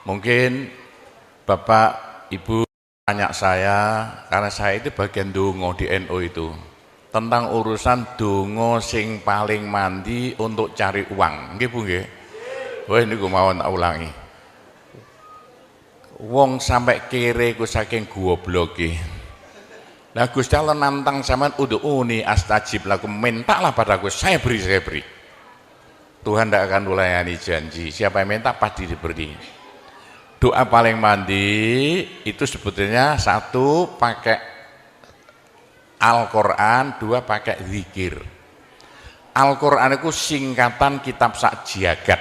Mungkin Bapak Ibu tanya saya, karena saya itu bagian dongo di NU itu, tentang urusan dongo sing paling mandi untuk cari uang. Nggih Bu nggih. Wah niku mawon tak ulangi. Wong sampai kere ku saking gobloke. Lah Gusti Allah nantang sampean ud'uni astajib lakum, mintalah padaku, saya beri, saya beri. Tuhan tidak akan melayani janji, siapa yang minta pasti diberi. Doa paling mandi itu sebetulnya satu pakai Al-Quran, dua pakai zikir. Al-Quran itu singkatan kitab sak jagat.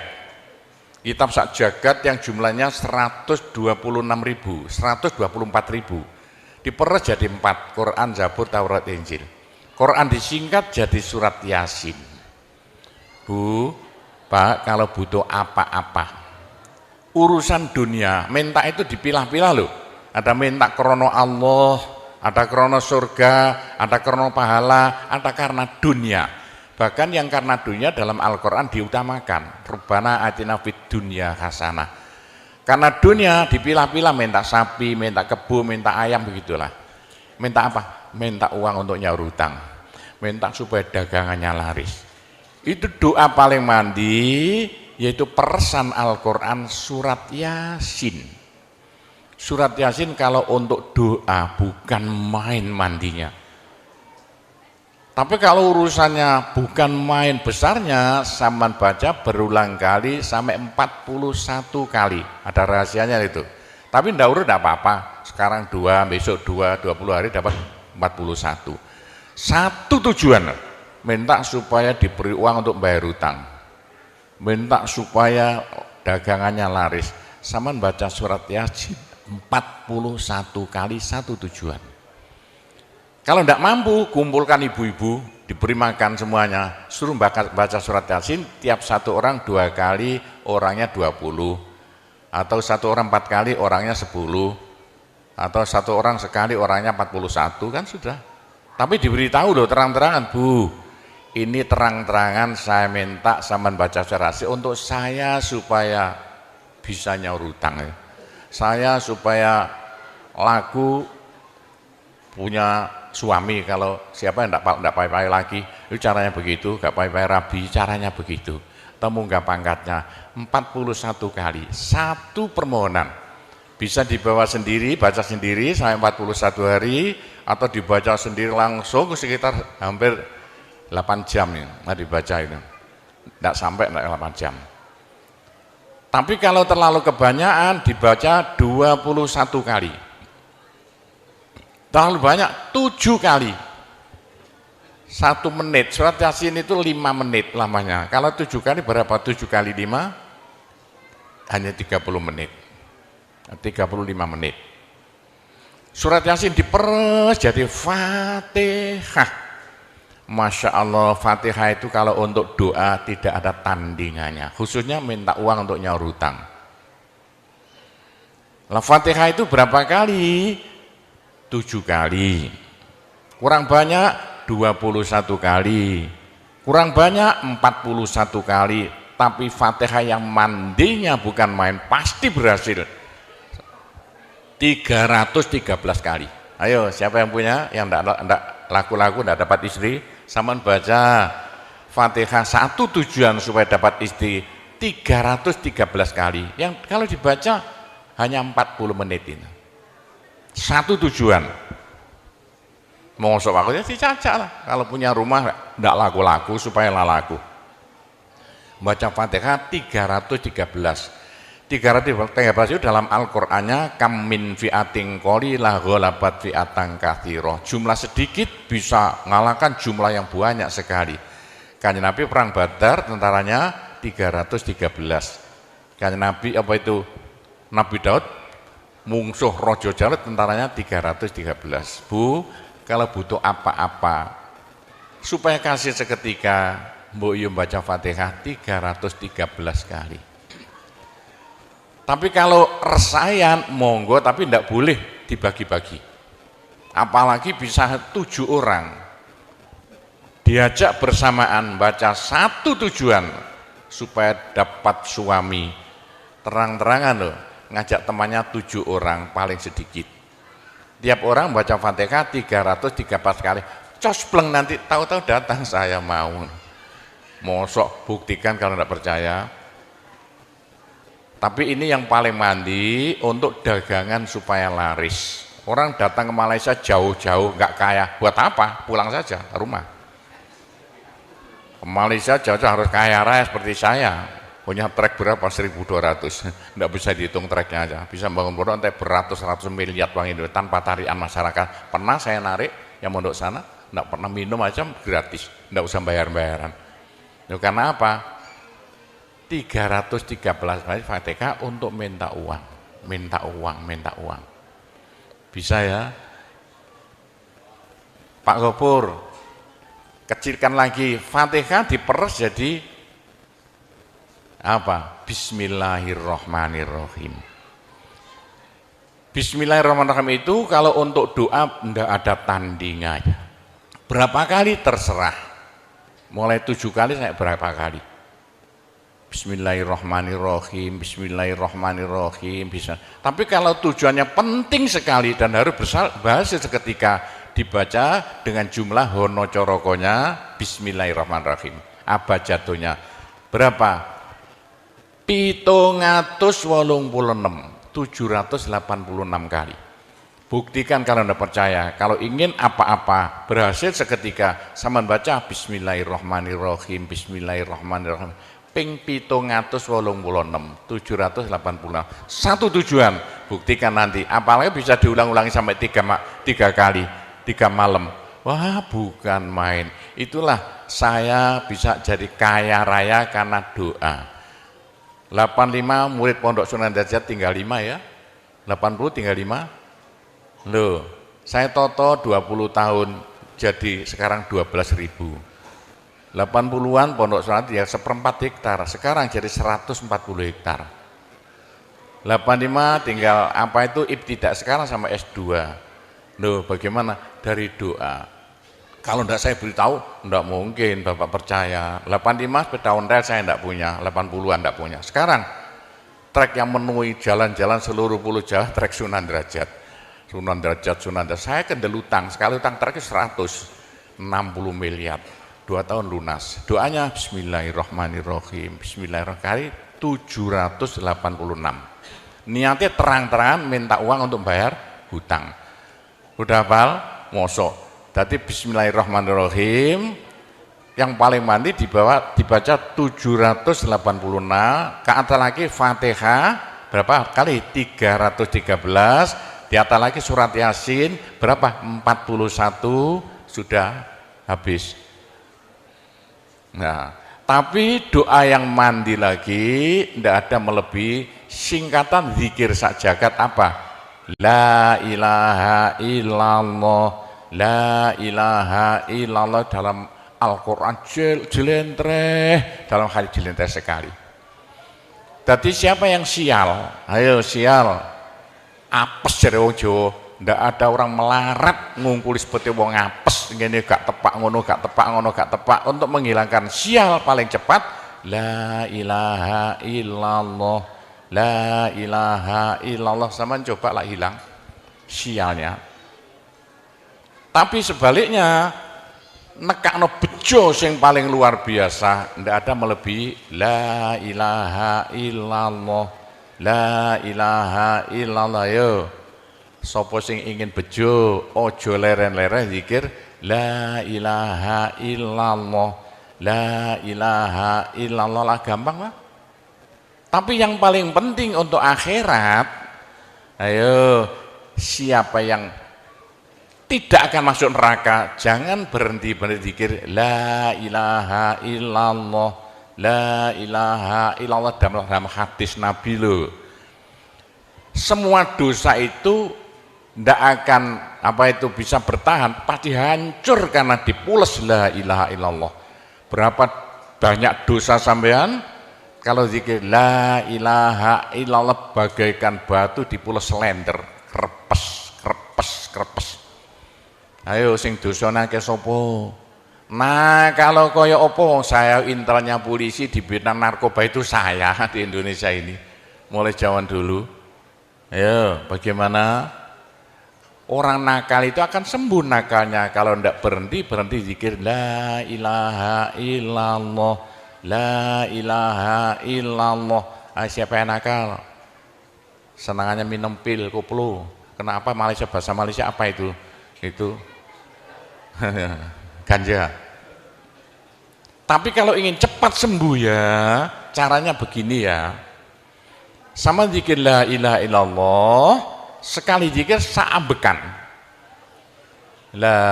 Kitab sak jagat yang jumlahnya 126.000, 124.000. Diperes jadi 4, Quran, Zabur, Taurat, Injil. Quran disingkat jadi surat Yasin. Bu, Pak, kalau butuh apa-apa, urusan dunia, minta itu dipilah-pilah loh. Ada minta krono Allah, ada krono surga, ada krono pahala, ada karena dunia. Bahkan yang karena dunia dalam Al-Quran diutamakan. Rabbana atina fid dunya hasanah. Karena dunia dipilah-pilah, minta sapi, minta kebo, minta ayam, begitulah. Minta apa? Minta uang untuk nyaur hutang, minta supaya dagangannya laris. Itu doa paling mandi, yaitu peresan Al-Quran surat Yasin. Surat Yasin kalau untuk doa bukan main mandinya. Tapi kalau urusannya bukan main besarnya, sampean baca berulang kali sampai 41 kali. Ada rahasianya itu. Tapi ndak urut ndak apa-apa. Sekarang 2, besok 2, 20 hari dapat 41. Satu tujuan, minta supaya diberi uang untuk bayar hutang. Minta supaya dagangannya laris. Sampean baca surat Yasin 41 kali, satu tujuan. Kalau tidak mampu, kumpulkan ibu-ibu, diberi makan semuanya, suruh baca surat Yasin, tiap satu orang 2 kali, orangnya 20, atau satu orang 4 kali, orangnya 10, atau satu orang sekali, orangnya 41, kan sudah. Tapi diberitahu loh terang-terangan, Bu, ini terang-terangan saya minta sampean baca surat Yasin untuk saya supaya bisa nyaur hutang, ya. Saya supaya laku punya suami, kalau siapa yang tidak payah-payah lagi, itu caranya begitu, gak payah-payah rabi, caranya begitu. Temu gak pangkatnya 41 kali, satu permohonan. Bisa dibawa sendiri, baca sendiri sampai 41 hari, atau dibaca sendiri langsung sekitar hampir 8 jam ya, nah dibaca itu. Tidak sampai 8 jam. Tapi kalau terlalu kebanyakan dibaca 21 kali. Terlalu banyak 7 kali, 1 menit. Surat Yasin itu 5 menit lamanya. Kalau 7 kali berapa? 7 kali 5 hanya 30 menit, 35 menit. Surat Yasin diperes jadi Fatihah. Masya Allah, Fatihah itu kalau untuk doa tidak ada tandingannya, khususnya minta uang untuk nyaur hutang. Lah Fatihah itu berapa kali? 7 kali, kurang banyak 21 kali, kurang banyak 41 kali. Tapi Fatihah yang mandinya bukan main, pasti berhasil 313 kali. Ayo siapa yang punya, yang enggak laku-laku, enggak dapat istri, sampean baca Fatihah, satu tujuan supaya dapat istri 313 kali. Yang kalau dibaca hanya 40 menit ini. Satu tujuan. Mosok aku ya dicacak lah. Kalau punya rumah enggak laku-laku supaya laku. Baca Fatihah 313. 313 itu dalam Al-Qur'annya kam min fi'atin qalilah ghalabat fi'atan katsirah. Jumlah sedikit bisa ngalahkan jumlah yang banyak sekali. Kanjeng Nabi perang Badar tentaranya 313. Kanjeng Nabi apa itu? Nabi Daud mungsuh Raja Jalut tentaranya 313. Bu, kalau butuh apa-apa supaya kasih seketika, mbok yo baca Fatihah 313 kali. Tapi kalau resayan monggo, tapi tidak boleh dibagi-bagi. Apalagi bisa 7 orang diajak bersamaan baca satu tujuan supaya dapat suami. Terang-terangan loh, ngajak temannya 7 orang paling sedikit. Tiap orang baca Fatihah 313 kali. Cospleng nanti tahu-tahu datang saya mau. Mosok buktikan kalau tidak percaya. Tapi ini yang paling mandi untuk dagangan supaya laris. Orang datang ke Malaysia jauh-jauh nggak kaya, buat apa? Pulang saja ke rumah. Ke Malaysia jauh-jauh harus kaya raya seperti saya. Punya trek berapa? 1.200. Nggak bisa dihitung treknya aja. Bisa bangun pondok sampai beratus-ratus miliar uang Indonesia tanpa tarian masyarakat. Pernah saya narik yang mondok sana, nggak pernah minum aja gratis, nggak usah bayar-bayaran. Itu karena apa? 313 kali Fatihah untuk minta uang, minta uang, minta uang. Bisa ya? Pak Gopur, kecilkan lagi, Fatihah diperes jadi apa? Bismillahirrahmanirrahim. Bismillahirrahmanirrahim itu kalau untuk doa tidak ada tandingannya. Berapa kali terserah. Mulai 7 kali saya berapa kali. Bismillahirrahmanirrahim, Bismillahirrahmanirrahim bisa. Tapi kalau tujuannya penting sekali dan harus berhasil seketika dibaca dengan jumlah hono corokonya Bismillahirrahmanirrahim. Abjadnya berapa? 786 kali. Buktikan kalau Anda percaya. Kalau ingin apa-apa berhasil seketika sama baca Bismillahirrahmanirrahim, Bismillahirrahmanirrahim. Ping 786. Satu tujuan, buktikan nanti. Apalagi bisa diulang-ulangi sampai 3 kali, 3 malam. Wah, bukan main. Itulah saya bisa jadi kaya raya karena doa. 85 murid Pondok Sunan Derajat tinggal 5 ya. 80 tinggal 5. Loh, saya toto 20 tahun jadi sekarang 12.000. 80-an Pondok Sunan ya 1/4 hektar, sekarang jadi 140 hektar. 85 tinggal apa itu ibtidak sekarang sama S2. Loh, bagaimana? Dari doa. Kalau enggak saya beritahu, enggak mungkin Bapak percaya. 85 sepeda ontel saya enggak punya, 80-an enggak punya. Sekarang trek yang memenuhi jalan-jalan seluruh pulau Jawa trek Sunan Derajat. Sunan Derajat. Saya kendel utang, sekali utang treknya 160 miliar. 2 tahun lunas. Doanya Bismillahirrahmanirrahim. Bismillahirrahmanirrahim 786. Niatnya terang-terangan minta uang untuk bayar hutang. Udah hafal? Mosok. Jadi Bismillahirrahmanirrahim yang paling mandi dibaca 786. Ke atas lagi Fatihah berapa kali? 313. Di atas lagi surat Yasin berapa? 41. Sudah habis. Nah, tapi doa yang mandi lagi tidak ada melebihi singkatan zikir sak jagat apa? La ilaha illallah, la ilaha illallah dalam Al-Quran jelentreh, dalam hadis jelentreh sekali. Jadi siapa yang sial? Ayo sial, apes dari wong Jawa. Ndak ada orang melarat ngungkuli seperti wong apes ngene gak tepak ngono gak tepak ngono gak tepak. Untuk menghilangkan sial paling cepat la ilaha illallah, la ilaha illallah. Sama coba lah hilang sialnya. Tapi sebaliknya nekakno bejo sing paling luar biasa ndak ada melebihi la ilaha illallah, la ilaha illallah. Yo sapa sing ingin bejo ojo leren-leren zikir la ilaha illallah, la ilaha illallah lah, gampang lah. Tapi yang paling penting untuk akhirat, ayo siapa yang tidak akan masuk neraka jangan berhenti zikir la ilaha illallah, la ilaha illallah dalam hadis Nabi loh. Semua dosa itu tidak akan bisa bertahan, pasti hancur karena dipules la ilaha illallah. Berapa banyak dosa sampean kalau zikir la ilaha illallah bagaikan batu dipules slender, krepes krepes krepes. Ayo sing dosane akeh sapa? Nah, kalau koyo opo saya intelnya polisi di bidang narkoba itu saya di Indonesia ini mulai zaman dulu. Ayo, bagaimana? Orang nakal itu akan sembuh nakalnya kalau tidak berhenti zikir la ilaha illallah, la ilaha illallah. Siapa yang nakal? Senangannya minum pil, koplo. Kenapa Malaysia, bahasa Malaysia apa itu? Itu ganja. Tapi kalau ingin cepat sembuh ya, caranya begini ya. Sama zikir la ilaha illallah, sekali zikir saambekan. La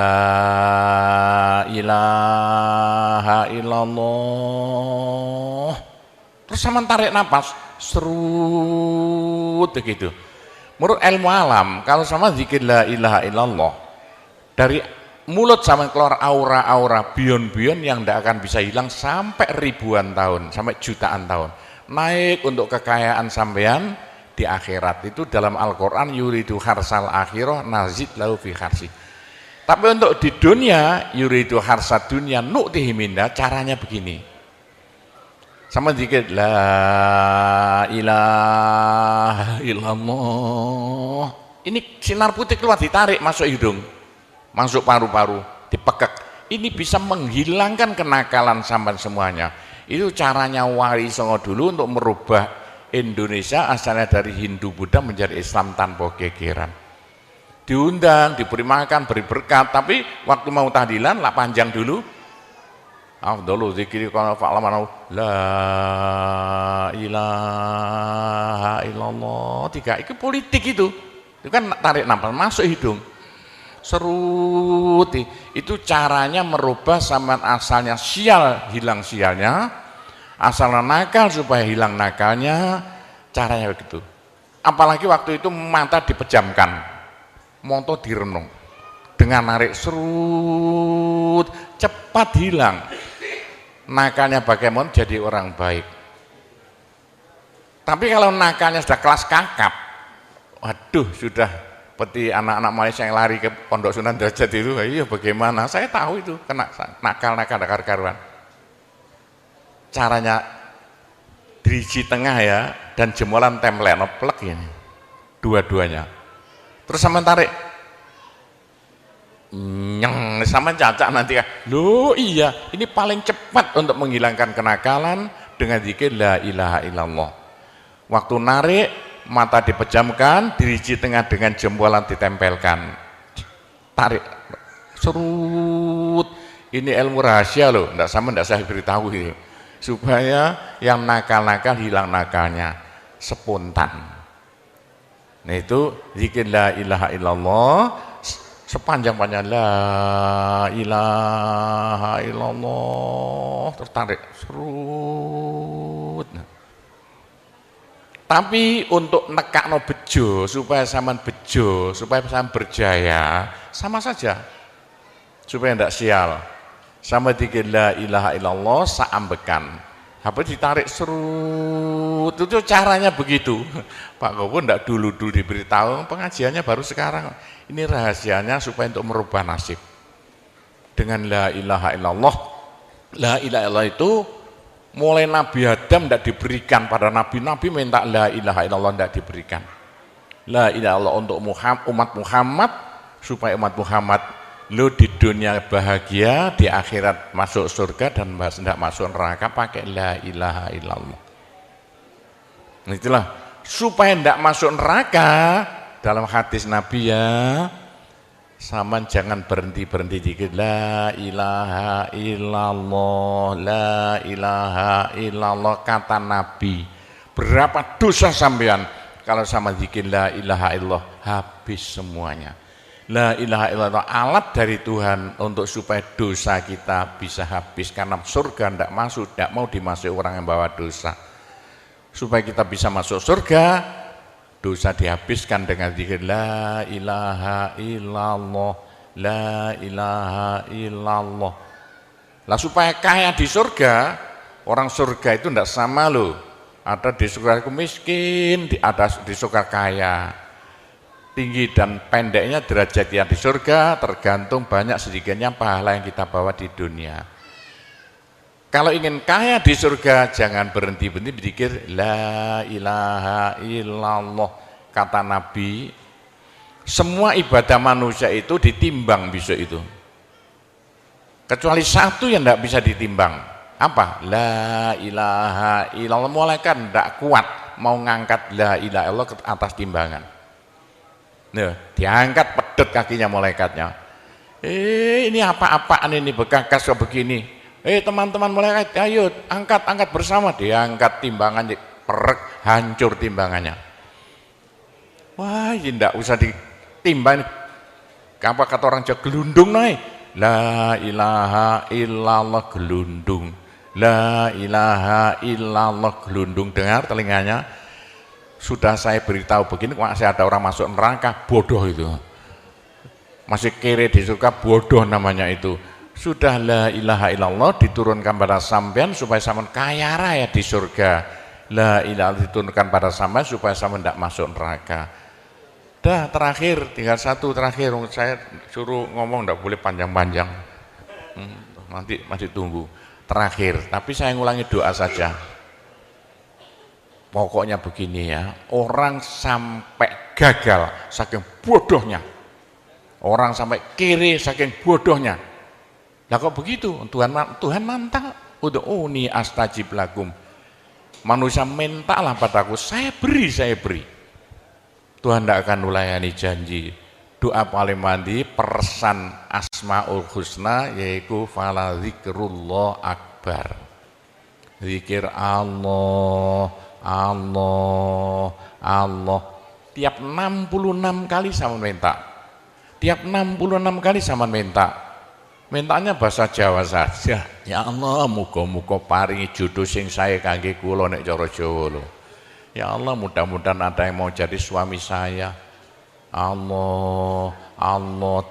ilaha illallah. Terus sama tarik nafas, serut begitu. Menurut ilmu alam, kalau sama zikir la ilaha illallah, dari mulut sama keluar aura-aura bion-bion yang tidak akan bisa hilang sampai ribuan tahun, sampai jutaan tahun. Naik untuk kekayaan sampean di akhirat. Itu dalam Al-Quran, yuridu harsal akhirah nazid lahu fi harsi. Tapi untuk di dunia, yuridu harsad dunia nu'tihi minna, caranya begini. Sama dikit la ilaha illallah. Ini sinar putih keluar, ditarik masuk hidung, masuk paru-paru, dipekek. Ini bisa menghilangkan kenakalan sampai semuanya. Itu caranya Wali Songo dulu untuk merubah Indonesia asalnya dari Hindu Buddha menjadi Islam tanpa gegeran. Diundang, diberi makan, beri berkat, tapi waktu mau tahlilan lah panjang dulu. Afdalu zikri kana fa'laman la ilaha illallah. Tiga, itu politik itu. Itu kan tarik nafas masuk hidung. Serut, itu caranya merubah sampean asalnya sial, hilang sialnya, asalnya nakal supaya hilang nakalnya, caranya begitu. Apalagi waktu itu mata dipejamkan, monto direnung, dengan narik serut, cepat hilang nakalnya, bagaimana jadi orang baik. Tapi kalau nakalnya sudah kelas kakap, waduh, sudah seperti anak-anak Malaysia yang lari ke Pondok Sunan Derajat itu, iya bagaimana? Saya tahu itu kena nakal-nakal karuan. Caranya diriji tengah ya, dan jemuran template plek ini, dua-duanya. Terus sama tarik, nyeng, sama cacak nanti kan. Loh iya, ini paling cepat untuk menghilangkan kenakalan dengan zikir la ilaha illallah. Waktu narik, mata dipejamkan, diriji tengah dengan jempolan ditempelkan, tarik, serut. Ini ilmu rahasia loh, tidak saya beritahu itu, supaya yang nakal-nakal hilang nakalnya spontan. Nah itu zikir la ilaha illallah, sepanjang-panjang la ilaha illallah, tertarik, serut. Tapi untuk nekakno bejo, supaya sampean bejo, supaya sampean berjaya, sama saja. Supaya tidak sial. Sama dikir la ilaha illallah, saambekan. Apa ditarik serut, itu caranya begitu. Pak Gowo tidak dulu diberitahu, pengajiannya baru sekarang. Ini rahasianya supaya untuk merubah nasib. Dengan la ilaha illallah, la ilaha illallah itu mulai Nabi Adam tidak diberikan, pada nabi-nabi minta la ilaha illallah tidak diberikan. La ilaha illallah untuk umat Muhammad, supaya umat Muhammad lo di dunia bahagia, di akhirat masuk surga, dan tidak masuk neraka pakai la ilaha illallah. Itulah supaya tidak masuk neraka. Dalam hadis Nabi ya, sama jangan berhenti dikit la ilaha illallah, la ilaha illallah, kata Nabi. Berapa dosa sampean kalau sama zikir la ilaha illallah, habis semuanya. La ilaha illallah alat dari Tuhan untuk supaya dosa kita bisa habis, karena surga tidak masuk, tidak mau dimasuki orang yang bawa dosa. Supaya kita bisa masuk surga, dosa dihabiskan dengan zikir la ilaha illallah, la ilaha illallah. Lah supaya kaya di surga, orang surga itu tidak sama loh. Ada di surga miskin, ada di surga kaya. Tinggi dan pendeknya derajat yang di surga tergantung banyak sedikitnya pahala yang kita bawa di dunia. Kalau ingin kaya di surga, jangan berhenti berzikir la ilaha illallah, kata Nabi, semua ibadah manusia itu ditimbang besok itu. Kecuali satu yang tidak bisa ditimbang. Apa? La ilaha illallah. Malaikat tidak kuat mau ngangkat la ilaha illallah ke atas timbangan. Nah, diangkat pedet kakinya malaikatnya. Ini apa-apaan ini bekas kok begini. Teman-teman malaikat, ayo angkat bersama. Diangkat timbangannya, perek, hancur timbangannya. Wah, ini tidak usah ditimbang. Apa kata orang Jawa, gelundung naik. La ilaha illallah gelundung. La ilaha illallah gelundung. Dengar telinganya. Sudah saya beritahu begini, masih ada orang masuk neraka, bodoh itu. Masih kere di surga, bodoh namanya itu. Sudah la ilaha illallah diturunkan pada sampean supaya sampean kaya raya di surga. La ilaha diturunkan pada sampean supaya sampean tidak masuk neraka. Dah terakhir, tinggal satu terakhir. Saya suruh ngomong tidak boleh panjang-panjang. Nanti masih tunggu. Terakhir, tapi saya ngulangi doa saja. Pokoknya begini ya, orang sampai gagal saking bodohnya, orang sampai kiri saking bodohnya. Lah kok begitu? Tuhan mantap. Ud'uni astajib lakum. Manusia mintalah padaku, saya beri. Tuhan tidak akan melayani janji. Doa paling mandi persan Asmaul Husna yaitu fala zikrullah akbar. Zikir Allah. Tiap 66 kali sama minta. Tiap 66 kali sama minta. Mintanya bahasa Jawa saja. Ya Allah, muga-muga paringi jodoh sing sae kangge kula nek cara Jawa lho. Ya Allah, mudah-mudahan ada yang mau jadi suami saya. Allah,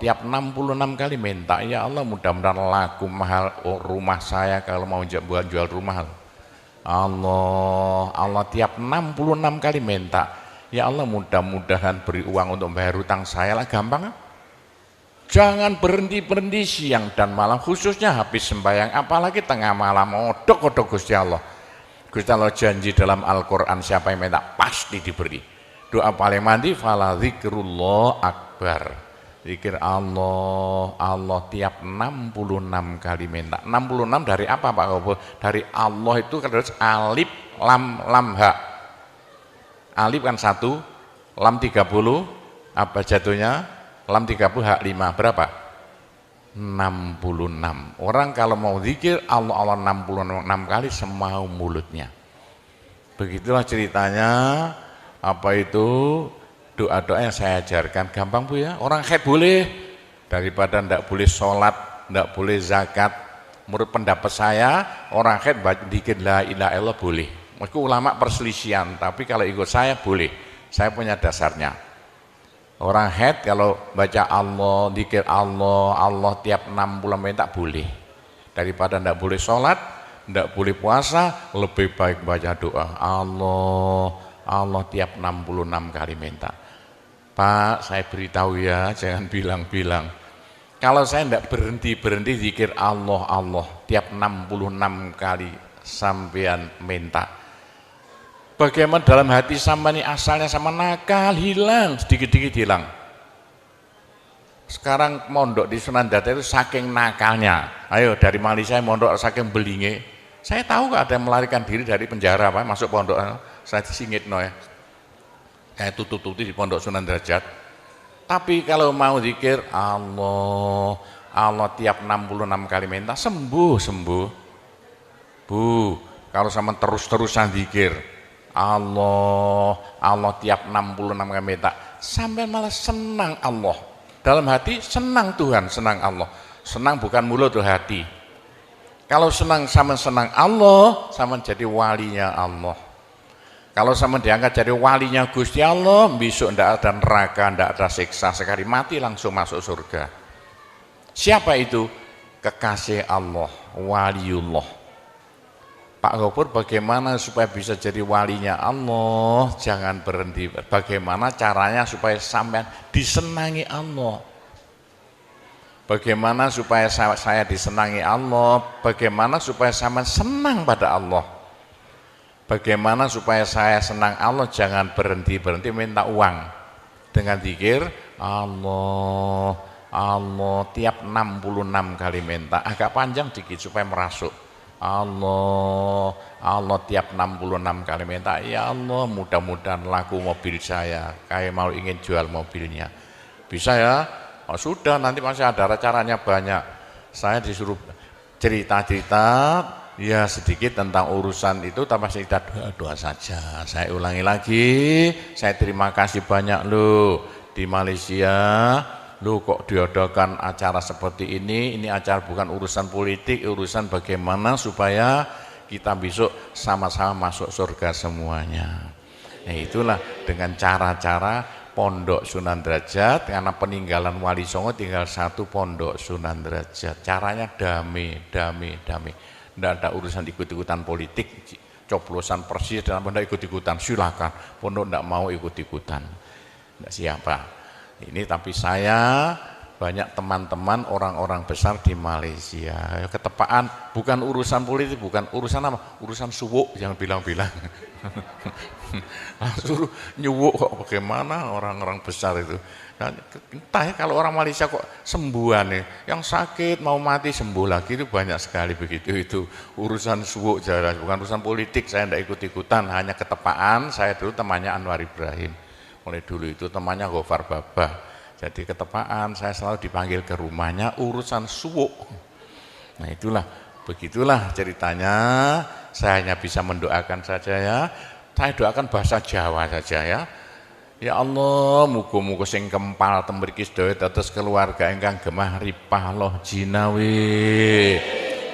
tiap 66 kali minta. Ya Allah, mudah-mudahan laku mahal rumah saya kalau mau jual rumah. Allah tiap 66 kali minta. Ya Allah, mudah-mudahan beri uang untuk bayar hutang saya lah, gampang. Jangan berhenti siang dan malam, khususnya habis sembahyang, apalagi tengah malam. Odok Gusti Allah. Gusti Allah janji dalam Al-Quran, siapa yang minta pasti diberi. Doa paling mandi fala zikrullah akbar. Zikir Allah tiap 66 kali minta. 66 dari apa Pak Kobo? Dari Allah itu kan harus alif lam ha. Alif kan 1, lam 30, apa jatuhnya? Lam 30 hak 5, berapa? 66. Orang kalau mau zikir Allah 66 kali semau mulutnya. Begitulah ceritanya. Apa itu? Doa-doa yang saya ajarkan, gampang Bu ya. Orang haid boleh, daripada tidak boleh sholat, tidak boleh zakat. Menurut pendapat saya, orang haid dikit la ilaha illallah boleh. Mereka ulama perselisihan, tapi kalau ikut saya boleh. Saya punya dasarnya. Orang haid kalau baca Allah, dikir Allah tiap 60 menit tak boleh. Daripada tidak boleh sholat, tidak boleh puasa, lebih baik baca doa Allah tiap 66 kali minta. Pak, saya beritahu ya, jangan bilang-bilang. Kalau saya tidak berhenti zikir Allah tiap 66 kali sampean minta. Bagaimana dalam hati sama ini asalnya sama nakal, hilang, sedikit-sedikit hilang. Sekarang mondok di Sunan Data itu saking nakalnya. Ayo dari Malaysia mondok saking belinge. Saya tahu gak ada yang melarikan diri dari penjara Pak, masuk pondok. Saya disingit ya. Kayak tutup-tutup di pondok Sunan Derajat. Tapi kalau mau zikir Allah tiap 66 kali minta sembuh. Bu, kalau sama terus-terusan zikir Allah tiap 66 kali minta, sampai malah senang Allah. Dalam hati senang Tuhan, senang Allah. Senang bukan mulut tuh hati. Kalau senang sama senang Allah, sama jadi walinya Allah. Kalau sama diangkat jadi walinya Gusti Allah, besok tidak ada neraka, tidak ada siksa, sekali mati langsung masuk surga. Siapa itu? Kekasih Allah, waliullah. Pak Gopur, bagaimana supaya bisa jadi walinya Allah? Jangan berhenti. Bagaimana caranya supaya sampai disenangi Allah? Bagaimana supaya saya disenangi Allah? Bagaimana supaya sampai senang pada Allah? Bagaimana supaya saya senang Allah, jangan berhenti-berhenti minta uang. Dengan zikir Allah, Allah tiap 66 kali minta, agak panjang dikit supaya merasuk. Allah, Allah tiap 66 kali minta, ya Allah mudah-mudahan laku mobil saya, kayak mau ingin jual mobilnya. Bisa ya? Oh, sudah, nanti masih ada caranya banyak. Saya disuruh cerita-cerita ya sedikit tentang urusan itu, tapi kita doa saja. Saya ulangi lagi, saya terima kasih banyak loh di Malaysia. Loh kok diadakan acara seperti ini acara bukan urusan politik, urusan bagaimana supaya kita besok sama-sama masuk surga semuanya. Nah itulah dengan cara-cara Pondok Sunan Derajat, karena peninggalan Wali Songo tinggal satu Pondok Sunan Derajat. Caranya damai. Tidak ada urusan ikut-ikutan politik, coblosan persis dan tidak ikut-ikutan, silakan. Pondok tidak mau ikut-ikutan, tidak siapa. Ini tapi saya banyak teman-teman orang-orang besar di Malaysia. Ketepaan bukan urusan politik, bukan urusan apa? Urusan suwuk yang bilang-bilang. Suruh nyuwuk kok bagaimana orang-orang besar itu. Nah, entah ya kalau orang Malaysia kok sembuhan nih, yang sakit mau mati sembuh lagi itu banyak sekali begitu. Itu urusan suwuk jelas, bukan urusan politik. Saya tidak ikut-ikutan, hanya ketepaan. Saya dulu temannya Anwar Ibrahim. Mulai dulu itu temannya Gofar Babah. Jadi ketepaan saya selalu dipanggil ke rumahnya urusan suwuk. Nah itulah, begitulah ceritanya. Saya hanya bisa mendoakan saja ya. Saya doakan bahasa Jawa saja ya. Ya Allah, muga-muga sing kempal tembriki sedaya dados keluarga ingkang gemah ripah loh jinawi.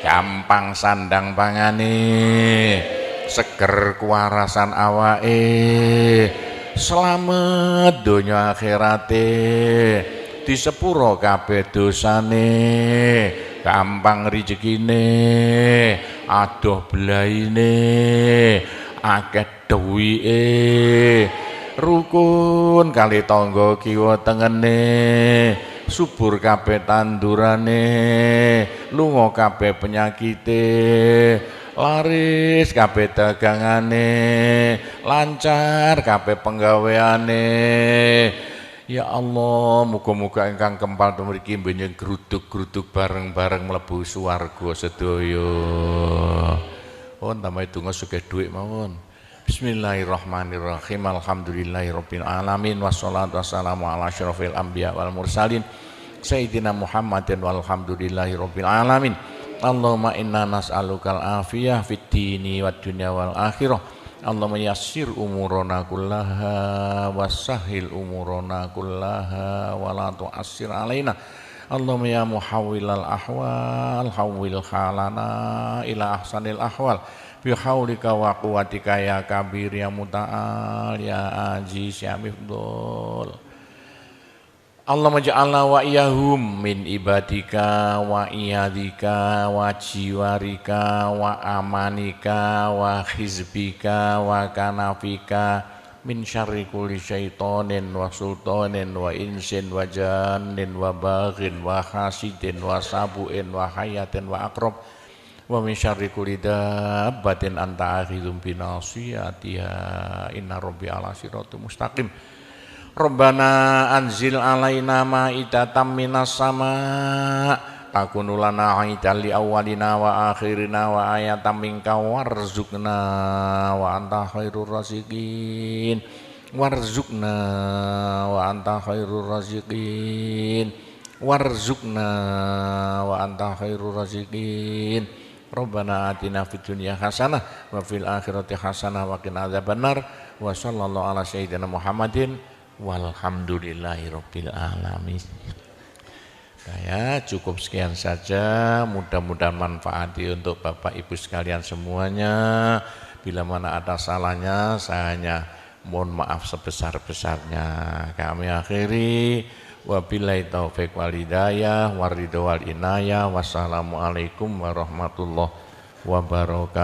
Gampang sandang pangane, seger kuwarasan awake. Selamat donya akhirate, disepuro kabeh dosane, gampang rezekine, adoh belaine, akeh duwike, rukun kali tangga kiwa tengene, subur kabeh tandurane, lunga kabeh penyakite, laris kabeh dagangane, lancar kabeh penggaweane. Ya Allah, muga-muga ingkang kempal mriki benjing gruduk-gruduk bareng-bareng mlebu swarga sedaya. Pun tambahi donga sugih dhuwit mawon. Bismillahirrahmanirrahim. Alhamdulillahirabbil alamin wassalatu wassalamu ala asyrofil anbiya wal mursalin sayyidina Muhammadin walhamdulillahirabbil alamin. Allahumma inna nas'alukal afiyah fid dini wad dunya wal akhirah. Allahumma yassir umurana kullaha wassahhil umurana kullaha wa la tu'assir alaina. Allahumma ya muhawwilal ahwal hawwil halana ila ahsanil ahwal bi haulika wa quwwatika ya kabir ya muta'al ya aziz ya mifdul. Allahumma ja'alna wa iyahum min ibadika wa iyadika wa jiwarika wa amanika wa hizbika wa kanafika min syarri kulli syaitonin wa sultanin wa insin wa jannin wa baghin wa hasidin wa sabuin wa hayatin wa akrab wa min syarri kulli dabbatin anta akhidhum binasiyatiha inna rabbi ala siratul mustaqim. Rabbana anzil alaina ma'idatan minas sama takunu lana aidan li awwalina wa akhirina wa ayatan minka warzuqna wa anta khairur raziqin warzuqna wa anta khairur raziqin warzuqna wa anta khairur raziqin. Rabbana atina fid dunya hasanah wa fil akhirati hasanah wa qina adzabannar wa sallallahu ala sayyidina Muhammadin walhamdulillahirabbil alamin. Ya, cukup sekian saja. Mudah-mudahan manfaati untuk Bapak Ibu sekalian semuanya. Bila mana ada salahnya, saya hanya mohon maaf sebesar-besarnya. Kami akhiri wabillahi taufik wal hidayah waridho wal inayah. Wassalamualaikum warahmatullahi wabarakatuh.